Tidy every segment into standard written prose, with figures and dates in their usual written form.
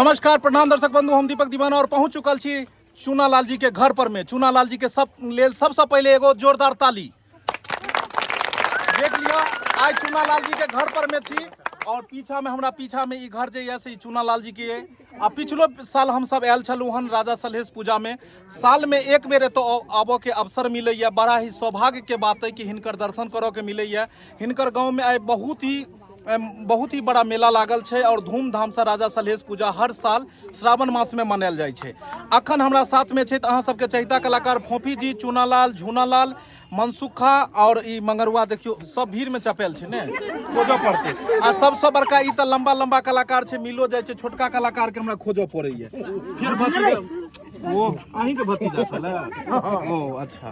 नमस्कार प्रणाम दर्शक बंधु, हम दीपक दीवाना और पहुंच चुकल छी चूना लाल जी के घर पर में। चूना लाल जी के सबसे पहले एगो जोरदार ताली देख लियो। आज चूना लाल जी के घर पर में छी और हमरा पीछा में घर जे से चूना लाल जी के आ पिछलो साल हम सब आयल छलू हन राजा सलहेश पूजा में। साल में एक बेर तो आबो के अवसर मिले। बड़ा ही सौभाग्य के बात है कि हिनकर दर्शन करो के मिले। हिनकर गाँव में आए बहुत ही बड़ा मेला लागल है और धूमधाम से राजा सलहेश पूजा हर साल श्रावण मास में मनायल जाय छे। अखन हमरा साथ में छे अहाँ सबके चहिता कलाकार फोफी जी, चूना लाल, झूना लाल, मनसुखा और ई मंगरुआ। देखियो सब भीड़ में चपेल छे ने, खोजो पड़ते। आ सबसे बड़का ई त लंबा लंबा कलाकार छे, मिलो जाय छे। छोटका कलाकार के हमरा खोजो पड़े ये। फिर भतीजा वो अहीं के भतीजा छले। ओ अच्छा।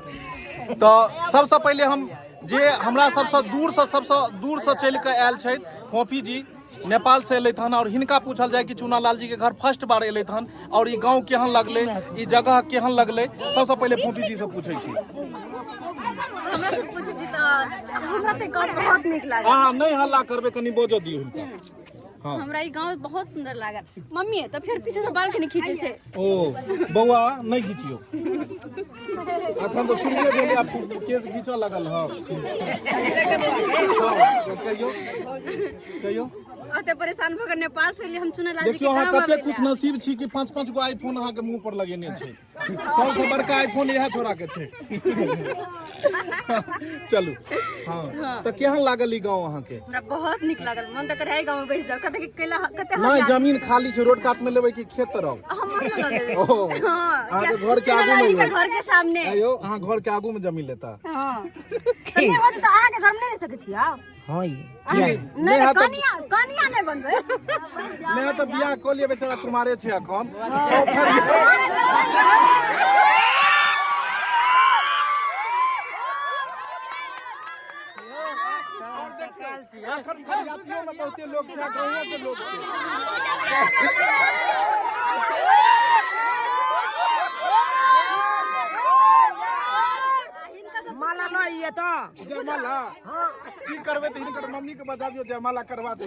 तो सबसे पहले हम जे हमरा सबसे दूर से चल के आयल छे फोफी जी, नेपाल से एलैथ हन और हिनका पूछल जाए कि चूना लाल जी के घर फर्स्ट बार एलैथ हन और ई गांव केहन लगले, ई जगह केहन लगले। सबसे पहले फोफी जी से पूछे छी। हमरा से पूछे छी त हमरा त गांव बहुत नीक लागल। हां नहीं हल्ला करबे, कनी बोझो दियो हिनका। हां हमरा ई गांव बहुत सुंदर लागल। मम्मी त फिर पीछे से बाल के नहीं खींचे छे। ओ बौआ नहीं खींचियो, अखन तो सुनले भेले आप केस खींचो लगल। हां कहियो ओते परेशान भ के नेपाल से हम चूना लाल जी के देखियो हां कते खुश नसीब छी कि 5-5 गो आईफोन अहाँ के मुंह पर लगेने छै। सबसे बड़का आईफोन यह छोरा के छै। चलू हां तो केहन लागल ई गांव अहाँ के? हमरा बहुत नीक लागल। मन त करे गांव में बैठ जाओ। कते नहीं जमीन खाली छै, रोड कात में लेबै कि खेत तरफ? हम मन लगा देबै। हां अहाँ के घर के आगू में, घर के सामने। अयो अहाँ घर के आगू में जमीन लेता। हां कनी होत त अहाँ के घर में नहीं रह सकै छी आप। हां नहीं कनिया नहीं बनबै। नहीं तो बियाह क लिए बेचारा कुमारे छै अखन। अखन खलियातियों में बहुते लोग छै, गाँवों के लोग छै। माला नहीं है तो जयमाला हाँ की करबे तो हिनकर मम्मी के बता दियो जयमाला करवा दे।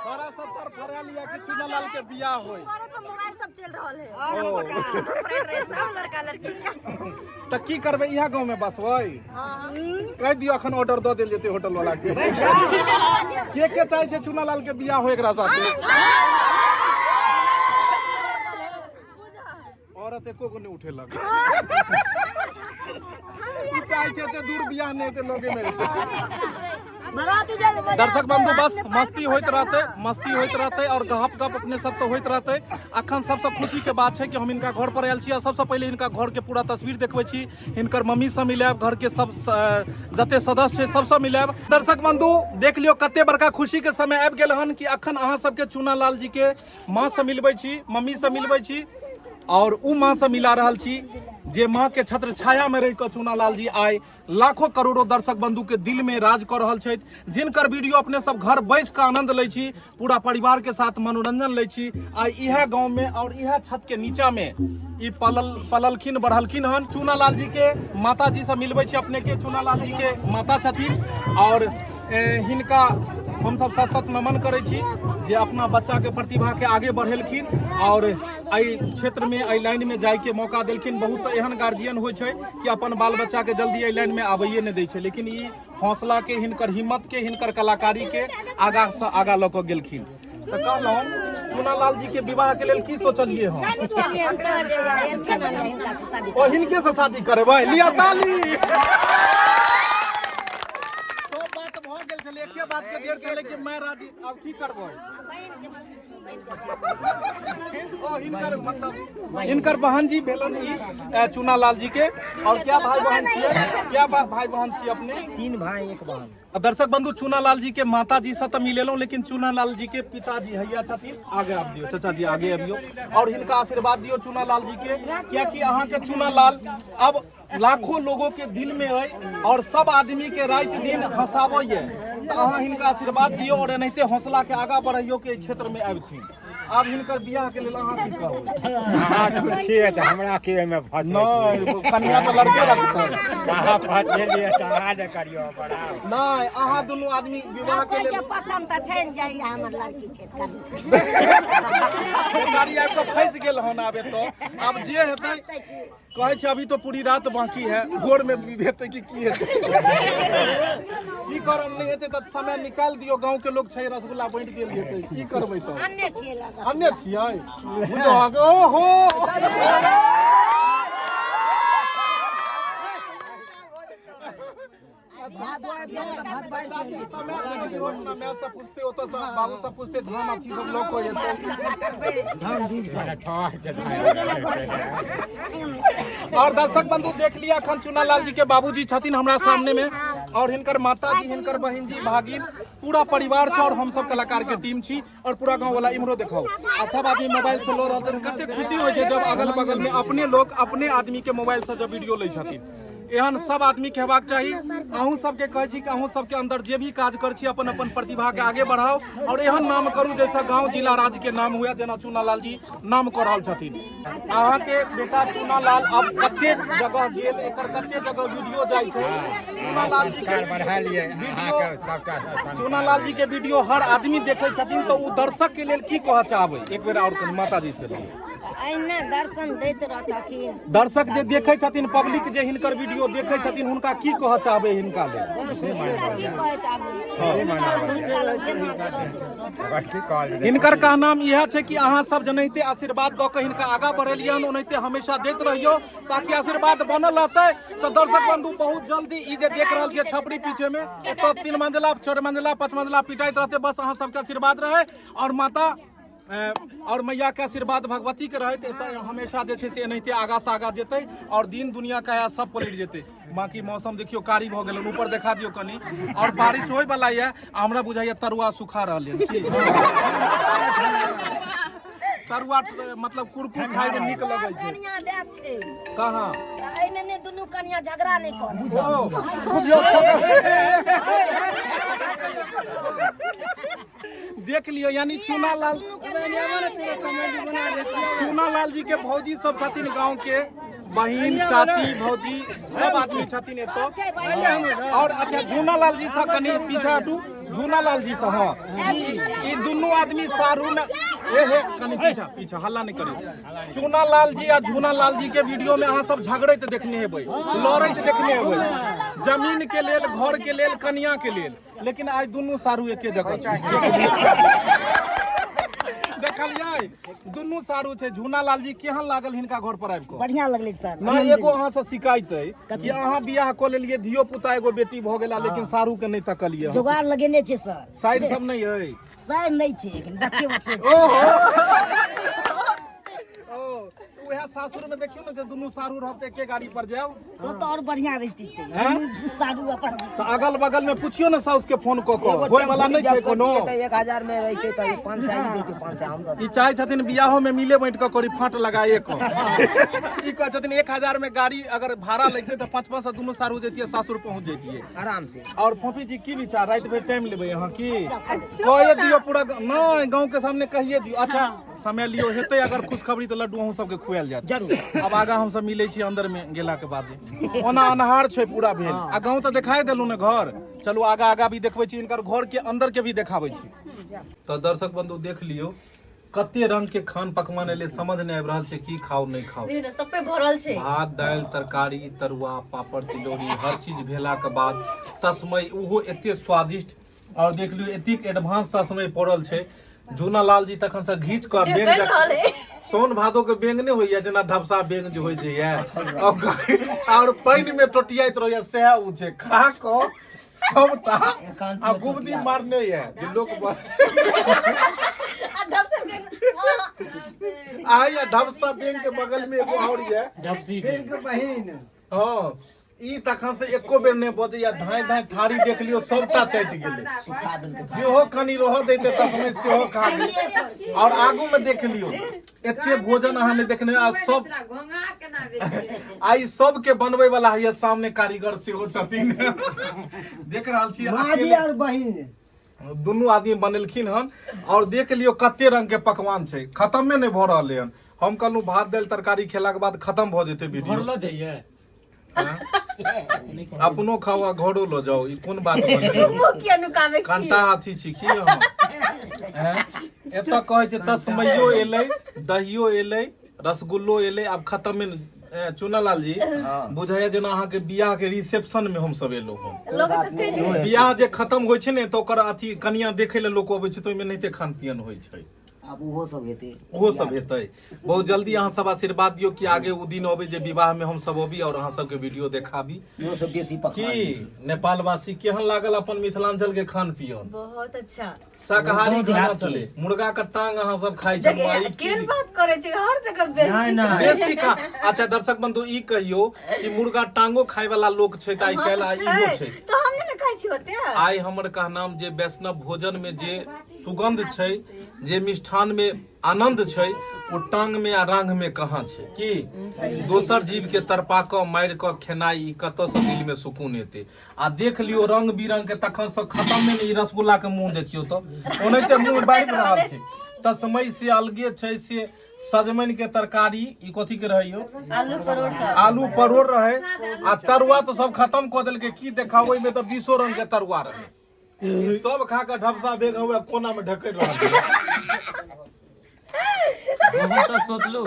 छोरा सब तर फरा लिया कि चूना लाल के बियाह होय। हमारे पे मोबाइल सब चल रहल है। सब लड़का लड़की त की करबे इहा गांव में बसबै? कह दियो अखन ऑर्डर द देल जेते होटल वाला के। के चाहे छै चूना लाल के बियाह हो एकरा साथे? औरत एको को नहीं उठे लग। चाहे छै ते दूर बियाह नहीं ते लोगे में। दर्शक बंधु बस मस्ती होइत रहते और गप अपने सबसे होइत रहते। अखन सबसे खुशी के बात है कि हम इनका घर पर आयल छी। सबसे पहले इनका घर के पूरा तस्वीर देखबै छी, हिनकर मम्मी से मिलाब, घर के सब जते सदस्य है सबसे मिलाब। दर्शक बंधु देख लियो कते बड़का खुशी के समय आबि गेल हन कि अखन अहाँ सबके चूना लाल जी के माँ से मिलबै छी, मम्मी से मिलबै छी और उ माँ से मिला रहल छी जे माँ के छत्र छाया में रह चूना लाल जी आए लाखों करोड़ों दर्शक बंधु के दिल में राज कर रहल छै। जिनकर वीडियो अपने सब घर बैस के आनंद ले छी, पूरा परिवार के साथ मनोरंजन ले छी। आ इह गांव में और इह छत के नीचा में ई पललखिन बढ़लखिन हन। चूना लाल जी के माता जी से मिलबै छी अपने के। चूना लाल जी के माता छथिन और हिनका हम सब सत नमन करे छी जे अपना बच्चा के प्रतिभा के आगे बढ़ेलखिन और एहि क्षेत्र में एहि लाइन में जाय के मौका देलखिन। बहुत एहन गार्जियन होइ छै कि अपन बाल बच्चा के जल्दी एहि लाइन में आबैए नहीं दै छै, लेकिन ई हौसला के, हिनकर हिम्मत के, हिनकर कलाकारी के आगा से आगा लऽ कऽ गेलखिन। तऽ कहलहुँ चूना लाल जी के विवाह के लेल की सोचलिए हम? ओ हिनके से शादी करबै? लिया ताली। एके बात के देर चले कि मैं राजी, अब की करबो? हिनकर मतलब हिनकर बहन जी भेलन ई चूना लाल जी के। और क्या भाई बहन छियै? क्या भाई बहन छियै अपने? 3 भाई 1 बहन। दर्शक बंधु चूना लाल जी के माता जी से तो मिलेलो, लेकिन चूना लाल जी के पिताजी हैया छथिन। आगे आप दियो चाचा जी, आगे अबियो और हिनका आशीर्वाद दियो चूना लाल जी के। क्या कि अहाँ के चूना लाल अब लाखों लोगों के दिल में है और सब आदमी के रात दिन हंसाबे। तो अहाँ हिनका आशीर्वाद दियो और एनाहिते हौसला के आगा बढ़ियो के क्षेत्र में आबथिन। अब हिनकर बियाह के लेल अहाँ की कहबै? अहाँ खुशी है तो हमरा के में फंस नहीं कन्या तो लड़के रखतै। अहाँ फंस गेलिए तो अहाँ ने करियो बड़ा नहीं अहाँ दुनू आदमी विवाह के लेल पसंद तो छैन जाइए हमर लड़की छै बेचारी आबि कऽ फंसि गेल हन आब एतऽ। आब जे हेतै कहै छै अभी तो पूरी रात बाकी है, भोर में हेतै कि की हेतै की करब नहीं हेतै तऽ समय निकाल दियौ। गांव के लोग छै रसगुल्ला बांटि देल हेतै की करबै तऽ? अन्य छियै लगा अन्य छियै ओहो मैं सब पूछते होता सब बाबू सब पूछते धान अथी सब लोग को और दर्शक बंधु देख लिया अखन चुना लाल जी के बाबूजी छथिन हमरा सामने में और हिनकर माता जी हिनकर बहन जी भागिन पूरा परिवार छ और हम सब कलाकार के टीम छी और पूरा गांव वाला इमरो देखाओ आ सब आदमी मोबाइल से लो रहते कते खुशी होय छै जब अगल बगल में अपने लोग अपने आदमी के मोबाइल से जब वीडियो लै छथिन। एहन सब आदमी के हेबाक चाही। अहूँ सबके कहै छी कि अहूँ सबके अंदर जे भी काज कर छी अपन अपन प्रतिभा के आगे बढ़ाओ और एहन नाम करू जैसा गांव जिला राज्य के नाम हुए जेना चुना लाल जी नाम कर रहल छथिन। अहाँ के बेटा चुना लाल अब कते जगह गेल एकर कते जगह वीडियो जाइ छै। चुना लाल जी के बढ़ा लिए वीडियो चुना लाल जी के वीडियो हर आदमी देखे छथिन तो उ दर्शक के लेल की कहऽ चाहबै? एक बेर और माता जी से अहिना दर्शन दैत रहता छी। दर्शक जे देखे छथिन पब्लिक जे हिनकर वीडियो देखे छथिन हुनका की कहऽ चाहबै? हिनका लेल की कहै चाहबै? हिनकर कहनाम यह छै कि अहाँ सब जनैते आशीर्वाद दऽ कऽ हिनका आगाँ बढ़ेलियन ओनाहिते हमेशा दैत रहियो ताकि आशीर्वाद बनल रहतै। तो दर्शक बंधु बहुत जल्दी ई जे देख रहल छियै छपरी पीछे में एतऽ 3 मंजिला 4 मंजिला 5 मंजिला पिटाइत रहते बस अहाँ सबके आशीर्वाद रहे और माता और मैया के आशीर्वाद भगवती के रहे हमेशा जे छै से एनाहिते आगा से आगा जेतै और दिन दुनिया का या सब पलट जेतै। बाकी मौसम देखियो कारी भ गेल ऊपर देखा दियो कनी और बारिश होय वाला ये हमरा बुझाइया तरुआ सुखा रहल है की तरुआ मतलब कुरकुर खाय में नीक लगै छै। कनिया बैग छै कहां एने ने दुनू कनिया झगड़ा नहीं कर बुझियो देख लियो यानी चुना लाल जी के भौजी सब छथिन गांव के बहिन चाची भौजी सब आदमी छथिन एतो और अच्छा झूना लाल जी से कनी पीछा हटू झूना लाल जी से हां ई दुनू आदमी सारू में कनी पीछा पीछा हल्ला नहीं करी। चुना लाल जी आ झूना लाल जी के वीडियो में अहाँ सब झगड़ैत देखने हेबै लड़ैत देखने हेबै जमीन के लेल घर के लेल कन्या के लेल लेकिन आज दुनू सारू एके जगह छै देखलियै दुनू सारू छै। झूना लाल जी केहन लागल हिनका घर पर आबि कऽ? बढ़िया लगले सर। ना एगो अहाँ से शिकायत है कि अहाँ बियाह कऽ लेलियै धियो पुता एगो बेटी भऽ गेला लेकिन सारू के नहीं तकलियै जुगाड़ लगेने छै सर। साइड सब नहीं है सर नहीं छै लेकिन बच्चे बच्चे उहे सासुर में देखियो ना जे दुनू सारू रहते एके गाड़ी पर जाओ तो और बढ़िया रहती सारू अपन तो अगल बगल में पूछियो ना साउस के फोन कऽ कऽ होय वाला नहीं छै कोनो 1000 में रहते तो 500 ही देते 500 हम दे। ई चाहे छथिन बियाहो में मिले बैठ कऽ करी फाट लगाए को ई कहै छथिन 1000 में गाड़ी अगर भाड़ा लगते तो 5-5 से दुनू सारू जैतिए सासुर पहुंच जैतिए आराम से। और फोफी जी की विचार रात भर टाइम लेबै यहाँ की कहिए दियो पूरा नहीं गांव के सामने कहिए दियो। अच्छा समय लियो हेतै अगर खुशखबरी तो लड्डू अहूँ सबके खुआल जात जरूर। अब आगा हम सब मिले छी अंदर में गेला के बाद ओना अनहार छै पूरा भेल आ गांव तो दिखाई देलू ने घर चलू आगा आगा भी देखबै छी इनकर घर के अंदर के भी देखाबै छी। तो दर्शक बंधु देख लियो कते रंग के खान पकवान एले समझ नहीं आबि रहल छै की खाओ नहीं खाओ सब पे भरल छै भात दाल तरकारी तरुआ पापड़ तिलौरी हर चीज भेला के बाद तस्मै उहो एते स्वादिष्ट और देख लियो एतेक एडवांस तस्मै पड़ल छै। झूना लाल जी तखन से घीच कर बेंग सोन भादो के बेंग नहीं होइया जेना ढबसा बेंग जे होय छै और पानी में टोटियाइत रहैया सएह उ छै खा को सबटा आ गुबदी मारने है जे लोक आया ढबसा बेंग के बगल में एगो और है बेंग के बहिन हां ई तखन से एको बेर नहीं बजैया धाय धाय थारी देख लियो सबटा चट गेलै जेहो कनी रह दैते तखने सेहो खा ली और आगू में देख लियो एते भोजन अहाँ ने देखने आ सब आई सब के बनवे वाला है सामने कारीगर सेहो छथिन देख रहल छी माजी और बहिन दुनू आदमी बनेलखिन हन और देख लियो कते रंग के पकवान छै, खत्मे नहीं भ रहले हन। हम कहलू भात दालि तरकारी खेला के बाद खत्म भ जेते वीडियो। अपनो खाओ आ घरो लो जाओ, ई कोन बात बने? कांटा हाथी छी की हम? एतऽ कहै छै तस्मैयो एलै, दहियो एलै, रसगुल्लो एलै, आब खत्मे। चुनालाल जी बुझाइए जेना अहाँके बियाह के रिसेप्शन में हम सब एलो हन। बियाह जे खत्म होइ छै ने तऽ ओकर अथी कनिया देखे ले लोग अबै छै, तऽ ओहिमे नहिते खान पियन होइ छै। अब ओहो सब हेतै, ओहो सब हेतै। बहुत जल्दी अहाँ सब आशीर्वाद दियो कि आगे वो दिन अबै जे विवाह में हम सब अबी और अहाँ सबके वीडियो देखाबी। इहो सब बेसी पकवान की नेपाल वासी केहन लागल अपन मिथिलांचल के खान पियन? बहुत अच्छा। शाकाहारी खाना चले, मुर्गा का टांग अहाँ सब खाइ छै। केहन बात करे छै, हर जगह बेसी का। अच्छा दर्शक बंधु ई कहियो कि मुर्गा टांगो खाय वाला लोग छै त आई काल्हि इहो छै, तो हम नहीं खाइ छी होते। आई हमर कहनाम जे वैष्णव भोजन में जे सुगंध छै, जे मिष्ठान में आनंद छै, ओ टांग में आ रांग में कहाँ छै की? दोसर जीव के तरपा क मारि क खेनाई ई कतऽ से दिल में सुकून एते। आ देख लियो रंग बिरंग के, तखन से खत्म में ई रसगुल्ला के मुंह देखियो तो ओनाहिते मुंह बाइब रहल छै। तस्मै से अलगे छै से सजमनि के तरकारी, ई कथी के रहै यो? आलू परोड़ रहे। आ तरुआ तो सब खत्म क देलकै, की देखाओ में तो 20 रंग के तरुआ रहे। सब खा के ढपसा बेग हुए कोना में ढकैत रहल। बहुत सोचलू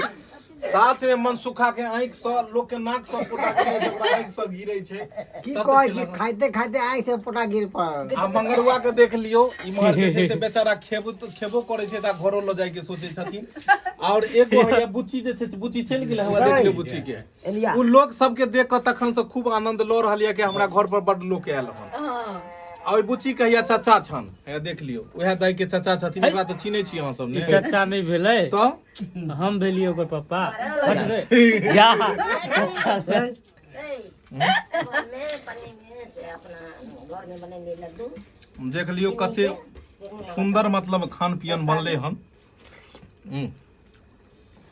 साथ में मन सुखा के आंख से लोग के नाक से पोटा गिरे छै, ओकरा आंख सब गिरे छै। की कहै छी, खाइते खाइते आंख से पोटा गिर पड़ल। आ मंगरुआ के देख लियो, इमहर जे छै से बेचारा खेबो करे छै त घरो ल जाय के सोचे छथिन। और एगो है बुच्ची जे छै, बुच्ची चलि गेल हवा, देख लियो बुच्ची के। उ लोग सबके देख के तखन से खूब आनंद ल रहल या कि हमरा घर पर बड लोग आयल हन। और बुच्ची कहिया चाचा छन, देख लियो उहे दाई के चाचा छथिन। ओकरा त चिन्है छी अहाँ सब ने? चाचा नहीं भेलै तो हम भेलिए ओकर पापा। जा देख लियो कते सुंदर मतलब खान पियन बनले हन।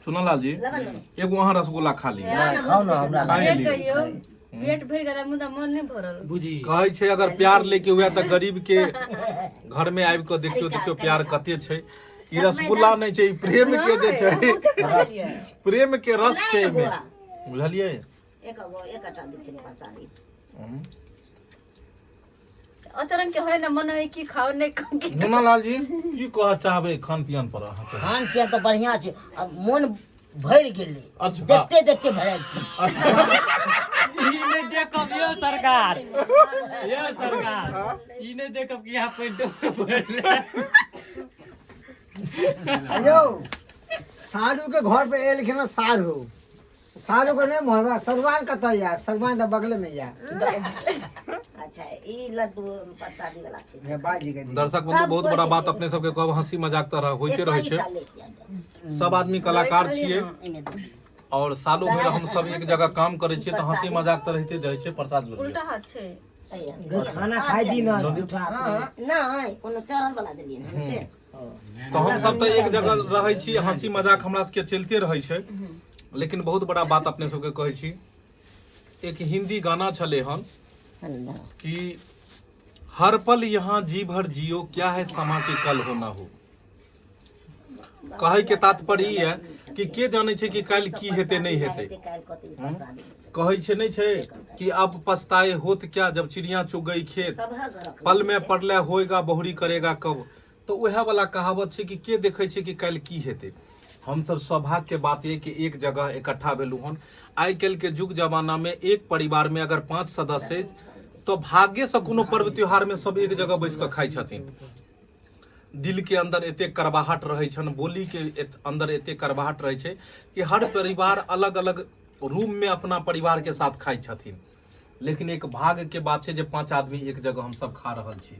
सुनलाल जी एगो अहाँ रसगुल्ला खा ली, खाओ ना हमरा। पेट भर गया, मुदा मन नहीं भरल। बुझी कहै छै अगर प्यार लेके हुए त गरीब के घर में आबि के देखियो प्यार कते छै। ई रसगुल्ला नहीं छै, ई प्रेम के जे छै, प्रेम के रस छै एमे, बुझलियै? अतरंग के है ना मन है कि खाओ नहीं खाओ। मुन्नालाल जी की कह चाहबे खान पियन पर अहाँ के? खान पियन तो बढ़िया छै, अब मन भर गेलै। अच्छा। देखते देखते भरल छै। ई नहीं देखब यो सरकार, यो सरकार ई नहीं देखब कि यहाँ पैंटो अयो सारू के घर पे एल के ना, सारू को नहीं मोहरा सरवान कत या? सरवान तो बगल में या। अच्छा ई लड्डू प्रसादी वाला छै। है बाजी के दी। दर्शक बंधु बहुत बड़ा बात अपने सबके कब हंसी मजाक तरह होते रहे छै। सब आदमी कलाकार छिए और सालों भर हम सब एक जगह काम करे छिए, तो हंसी मजाक तो रहते रहे छै। प्रसाद लो उल्टा हाथ छै। खाना खाई दी ना जूठा नहीं कोनो चरण वाला देलिए ना से। तो हम सब तो एक जगह रहे छी, हंसी मजाक हमरा सबके चलते रहे छै। लेकिन बहुत बड़ा बात अपने सबके कहै छी, एक हिंदी गाना चले हन कि हर पल यहाँ जी भर जियो, क्या है समा के कल हो ना हो। कहे के तात्पर्य ई है कि के जाने छै कि काल्हि की हेते नहीं हेते। कहे छै नहीं छै कि अब पछताए होत क्या जब चिड़िया चुग गई खेत, पल में पड़ले होएगा बहुरी करेगा कब। तो वह वाला कहावत छै कि के देखे छै कि काल्हि की हेते। हम सब सौभाग्य के बात है कि एक जगह इकट्ठा भेलू हन। आई कल के युग जमाना में एक परिवार में अगर 5 सदस्य तो भाग्य से कोनो पर्व त्योहार में सब एक जगह बैस के खाई छथिन। दिल के अंदर एते करवाहट रहे छन, बोली के अंदर एते करवाहट रहे छै कि हर परिवार अलग अलग रूम में अपना परिवार के साथ खाई छथिन। लेकिन एक भाग्य के बात है जे 5 आदमी एक जगह हम सब खा रहल छी।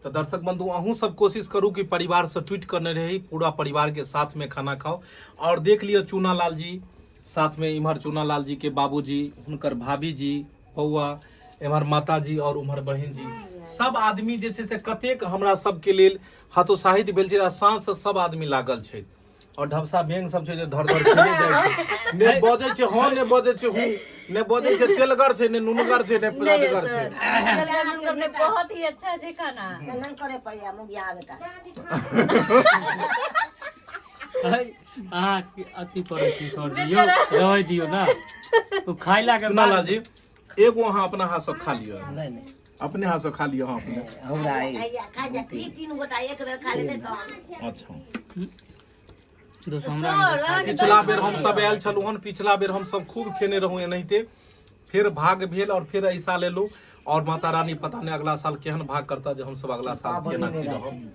तो दर्शक बंधु अहूँ सब कोशिश करू कि परिवार से ट्वीट करने रही, पूरा परिवार के साथ में खाना खाओ। और देख लियो चूनालाल जी साथ में, इमहर चूनालाल जी के बाबूजी, हुनकर भाभी जी, बउआ, इमहर माता जी और उमहर बहन जी, सब आदमी जे छै से कतेक हमरा सबके लेल हतोत्साहित भेल छै। साँझ से सब आदमी लागल छै और ढबसा बेंग सब छै जे धर धर खेले जाइ छै, ने बजे छै हाँ ने बजे छै हूँ। ने बोदे छै तेलगर छै ने नुनगर छै ने प्याजगर छै करने बहुत ही अच्छा है खाना चंदन करे पड़िया मुगिया बेटा अहाँ अति पड़ै छी सर जी यौ रहै दियौ ना ओ खाइला के बाद लाला जी एगो अहाँ अपना हाथ से खा लियो नहीं नहीं अपने हाथ से खा लियो अहाँ अपने हमरा खा जा तीन गोटा एक बेर खा लेते तो अच्छा दोस्त हमरा पिछला बेर हम सब आयल छलहुँ हन पिछला बेर हम सब खूब खेने रहूँ एनाहिते फिर भाग भेल और फिर एहि साल एलहुँ और माता रानी पता नहीं अगला साल केहन भाग करता जे हम सब अगला साल केना की रहब